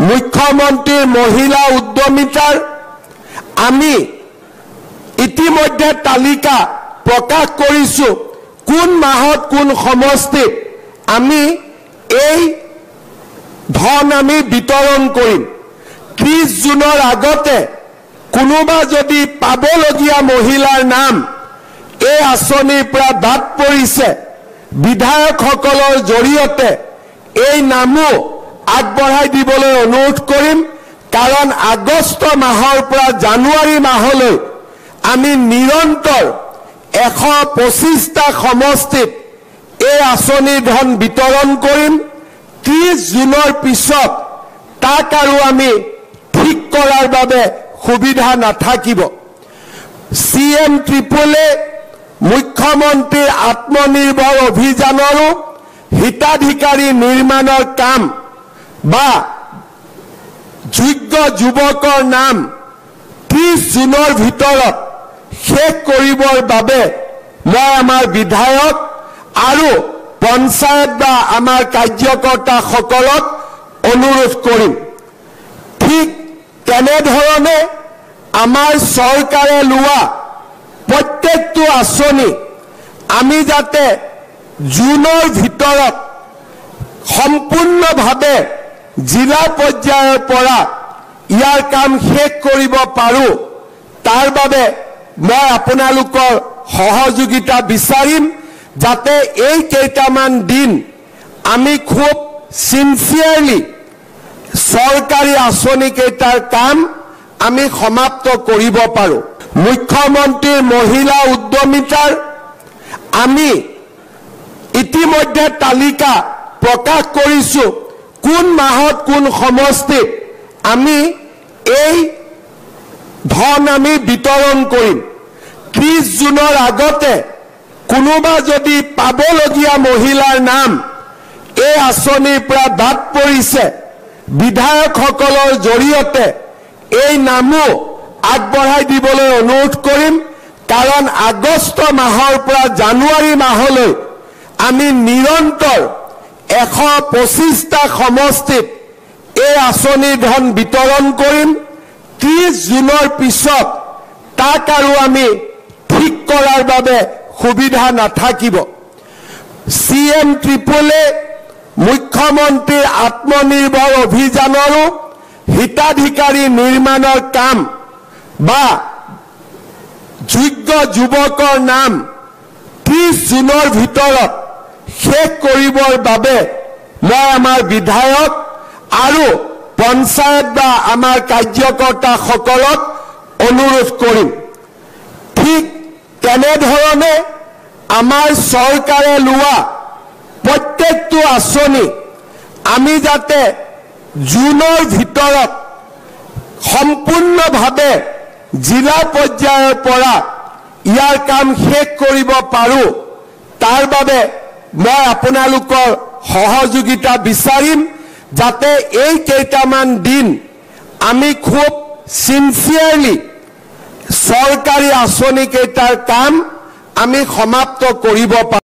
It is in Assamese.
মুখ্যমন্ত্ৰীৰ মহিলা উদ্যমিতাৰ আমি ইতিমধ্যে তালিকা প্ৰকাশ কৰিছো কোন মাহত কোন সমষ্টিত আমি এই ধন আমি বিতৰণ কৰিম 30 জুনৰ আগতে কোনোবা যদি পাবলগীয়া মহিলাৰ নাম এই আঁচনিৰ পৰা বাদ পৰিছে বিধায়কসকলৰ জৰিয়তে এই নামো আগবঢ়াই দিবলৈ অনুৰোধ কৰিম কাৰণ আগষ্ট মাহৰ পৰা জানুৱাৰী মাহলৈ আমি নিৰন্তৰ 125টা সমষ্টিত এই আঁচনিৰ ধন বিতৰণ কৰিম 30 জুনৰ পিছত তাক আৰু আমি ঠিক কৰাৰ বাবে সুবিধা নাথাকিব সিএম ট্ৰিপলে মুখ্যমন্ত্ৰীৰ আত্মনিৰ্ভৰ অভিযানৰো হিতাধিকাৰী নিৰ্মাণৰ কাম বা যোগ্য যুৱকৰ নাম 30 জুনৰ ভিতৰত শেষ কৰিবৰ বাবে মই আমাৰ বিধায়ক আৰু পঞ্চায়ত বা আমাৰ কাৰ্যকৰ্তাসকলক অনুৰোধ কৰিম ঠিক তেনেধৰণে আমাৰ চৰকাৰে লোৱা প্ৰত্যেকটো আঁচনি আমি যাতে জুনৰ ভিতৰত সম্পূৰ্ণভাৱে জিলা পৰ্যায়ৰ পৰা ইয়াৰ কাম শেষ কৰিব পাৰো তাৰ বাবে মই আপোনালোকৰ সহযোগিতা বিচাৰিম যাতে এই কেইটামান দিন আমি খুব সিনসিয়াৰলি সৰকাৰী আঁচনি কেইটাৰ কাম আমি সমাপ্ত কৰিব পাৰো মুখ্যমন্ত্ৰীৰ মহিলা উদ্যমিতাৰ আমি ইতিমধ্যে তালিকা প্ৰকাশ কৰিছো কোন মাহত কোন সমষ্টিত আমি এই ধন আমি বিতৰণ কৰিম 30 জুনৰ আগতে কোনোবা যদি পাবলগীয়া মহিলাৰ নাম এই আঁচনিৰ পৰা বাদ পৰিছে বিধায়কসকলৰ জৰিয়তে এই নামো আগবঢ়াই দিবলৈ অনুৰোধ কৰিম কাৰণ আগষ্ট মাহৰ পৰা জানুৱাৰী মাহলৈ আমি নিৰন্তৰ 125টা সমষ্টিত এই আঁচনিৰ ধন বিতৰণ কৰিম 30 জুনৰ পিছত তাক আৰু আমি ঠিক কৰাৰ বাবে সুবিধা নাথাকিব সিএম ট্ৰিপলে মুখ্যমন্ত্ৰীৰ আত্মনিৰ্ভৰ অভিযানৰো হিতাধিকাৰী নিৰ্মাণৰ কাম বা যোগ্য যুৱকৰ নাম 30 জুনৰ ভিতৰত শেষ কৰিবৰ বাবে মই আমাৰ বিধায়ক আৰু পঞ্চায়ত বা আমাৰ কাৰ্যকৰ্তাসকলক অনুৰোধ কৰিম ঠিক তেনেধৰণে আমাৰ চৰকাৰে লোৱা প্ৰত্যেকটো আঁচনি আমি যাতে জুনৰ ভিতৰত সম্পূৰ্ণভাৱে জিলা পৰ্যায়ৰ পৰা ইয়াৰ কাম শেষ কৰিব পাৰো তাৰ বাবে মই আপোনালোকৰ সহযোগিতা বিচাৰিম যাতে এই কেইটামান দিন আমি খুব সিনসিয়াৰলি সৰকাৰী আঁচনি কেইটাৰ কাম আমি সমাপ্ত কৰিব পাৰো